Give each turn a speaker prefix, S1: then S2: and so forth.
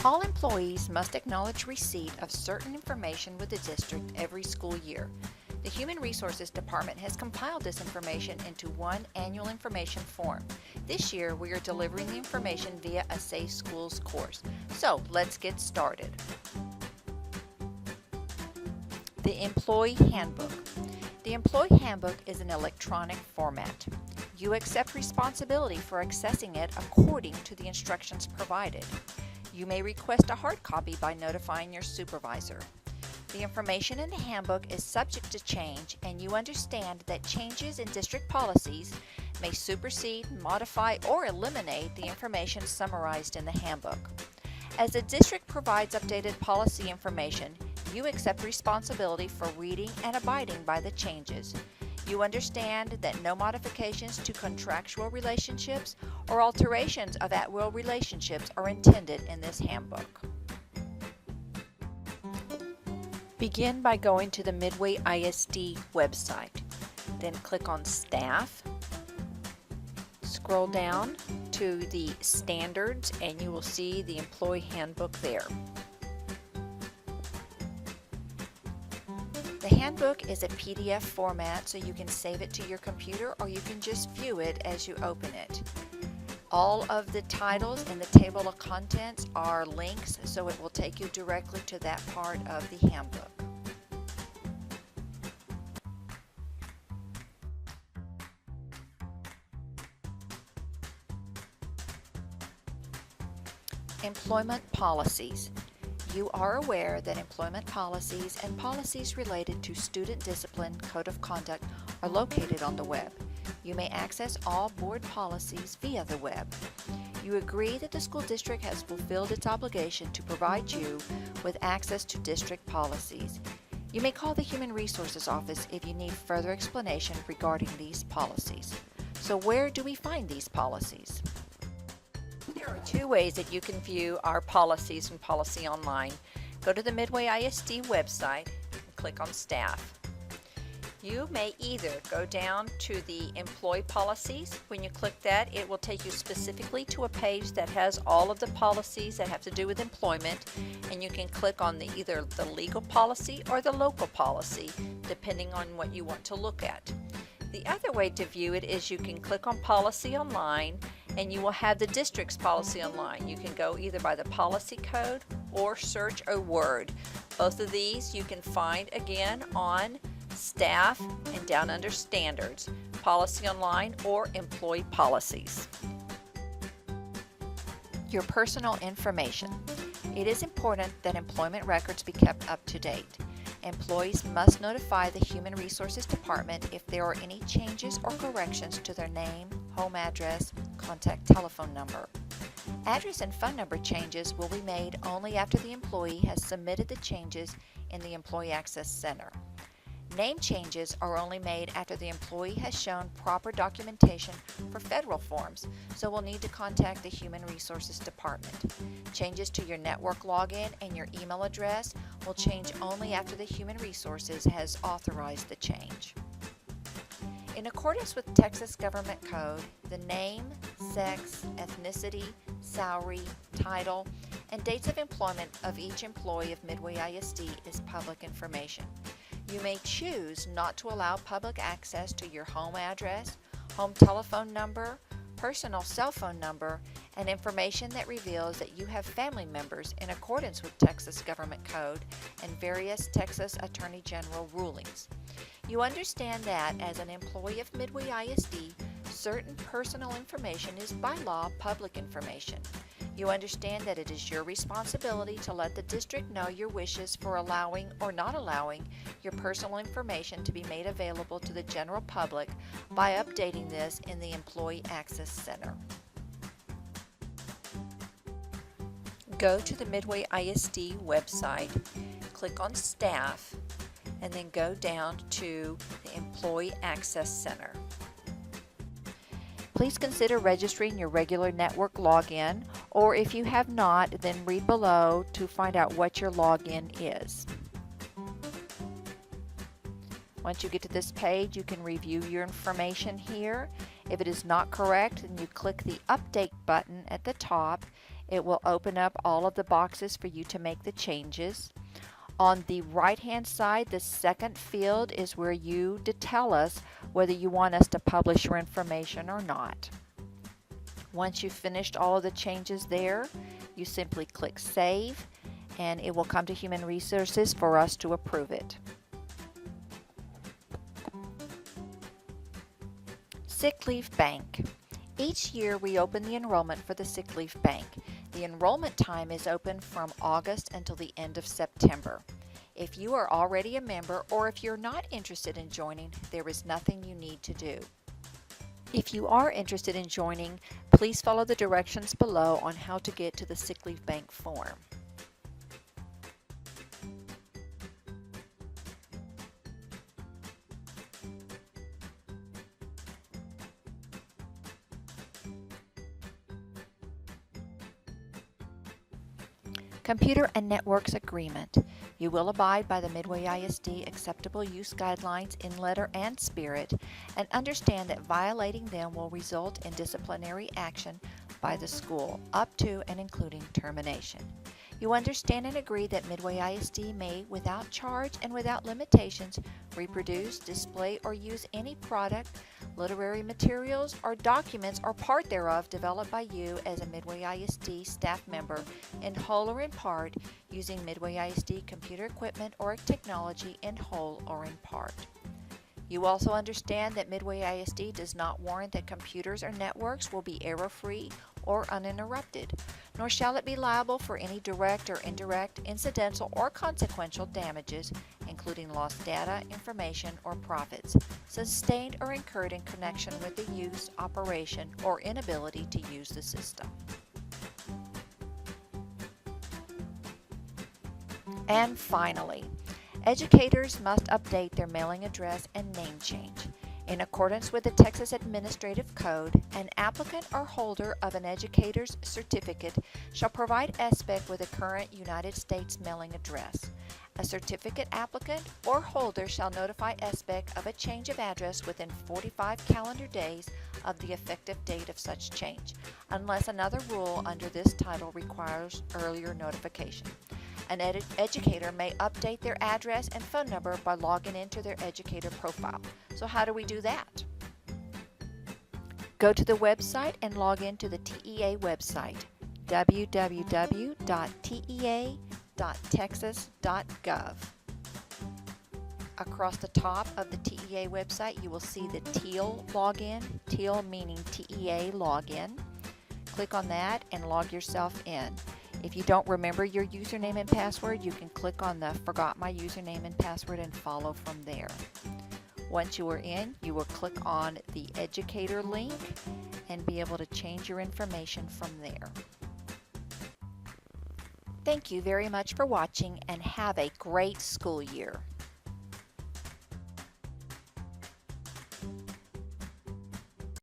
S1: All employees must acknowledge receipt of certain information with the district every school year. The Human Resources Department has compiled this information into one annual information form. This year, we are delivering the information via a Safe Schools course. So, let's get started. The Employee Handbook. The Employee Handbook is an electronic format. You accept responsibility for accessing it according to the instructions provided. You may request a hard copy by notifying your supervisor. The information in the handbook is subject to change, and you understand that changes in district policies may supersede, modify, or eliminate the information summarized in the handbook. As the district provides updated policy information, you accept responsibility for reading and abiding by the changes. You understand that no modifications to contractual relationships or alterations of at-will relationships are intended in this handbook. Begin by going to the Midway ISD website. Then click on Staff. Scroll down to the Standards and you will see the Employee Handbook there. The handbook is a PDF format, so you can save it to your computer or you can just view it as you open it. All of the titles in the table of contents are links, so it will take you directly to that part of the handbook. Employment policies. You are aware that employment policies and policies related to student discipline code of conduct are located on the web. You may access all board policies via the web. You agree that the school district has fulfilled its obligation to provide you with access to district policies. You may call the Human Resources Office if you need further explanation regarding these policies. So where do we find these policies? There are two ways that you can view our policies and policy online. Go to the Midway ISD website and click on Staff. You may either go down to the Employee Policies. When you click that, it will take you specifically to a page that has all of the policies that have to do with employment, and you can click on either the legal policy or the local policy, depending on what you want to look at. The other way to view it is you can click on Policy Online and you will have the district's policy online. You can go either by the policy code or search a word. Both of these you can find again on Staff and down under Standards, Policy Online or Employee Policies. Your personal information. It is important that employment records be kept up to date. Employees must notify the Human Resources Department if there are any changes or corrections to their name, home address, contact telephone number. Address and phone number changes will be made only after the employee has submitted the changes in the Employee Access Center. Name changes are only made after the employee has shown proper documentation for federal forms, so we'll need to contact the Human Resources Department. Changes to your network login and your email address will change only after the Human Resources has authorized the change. In accordance with Texas Government Code, the name, sex, ethnicity, salary, title, and dates of employment of each employee of Midway ISD is public information. You may choose not to allow public access to your home address, home telephone number, personal cell phone number, and information that reveals that you have family members in accordance with Texas Government Code and various Texas Attorney General rulings. You understand that as an employee of Midway ISD, certain personal information is by law public information. You understand that it is your responsibility to let the district know your wishes for allowing or not allowing your personal information to be made available to the general public by updating this in the Employee Access Center. Go to the Midway ISD website, click on Staff, and then go down to the Employee Access Center. Please consider registering your regular network login, or if you have not, then read below to find out what your login is. Once you get to this page, you can review your information here. If it is not correct, then you click the Update button at the top. It will open up all of the boxes for you to make the changes. On the right-hand side, the second field is where you tell us whether you want us to publish your information or not. Once you've finished all of the changes there, you simply click Save, and it will come to Human Resources for us to approve it. Sick Leave Bank. Each year we open the enrollment for the Sick Leave Bank. The enrollment time is open from August until the end of September. If you are already a member or if you're not interested in joining, there is nothing you need to do. If you are interested in joining, please follow the directions below on how to get to the Sick Leave Bank form. Computer and Networks Agreement. You will abide by the Midway ISD Acceptable Use Guidelines in letter and spirit, and understand that violating them will result in disciplinary action by the school, up to and including termination. You understand and agree that Midway ISD may, without charge and without limitations, reproduce, display, or use any product, literary materials, or documents or part thereof developed by you as a Midway ISD staff member in whole or in part, using Midway ISD computer equipment or technology in whole or in part. You also understand that Midway ISD does not warrant that computers or networks will be error-free or uninterrupted, nor shall it be liable for any direct or indirect, incidental or consequential damages, including lost data, information, or profits, sustained or incurred in connection with the use, operation, or inability to use the system. And finally, educators must update their mailing address and name change. In accordance with the Texas Administrative Code, an applicant or holder of an educator's certificate shall provide SBEC with a current United States mailing address. A certificate applicant or holder shall notify SBEC of a change of address within 45 calendar days of the effective date of such change, unless another rule under this title requires earlier notification. An educator may update their address and phone number by logging into their educator profile. So how do we do that? Go to the website and log into the TEA website, www.tea.texas.gov. Across the top of the TEA website, you will see the TEAL login, TEAL meaning TEA login. Click on that and log yourself in. If you don't remember your username and password, you can click on the Forgot My Username and Password and follow from there. Once you are in, you will click on the Educator link and be able to change your information from there. Thank you very much for watching and have a great school year.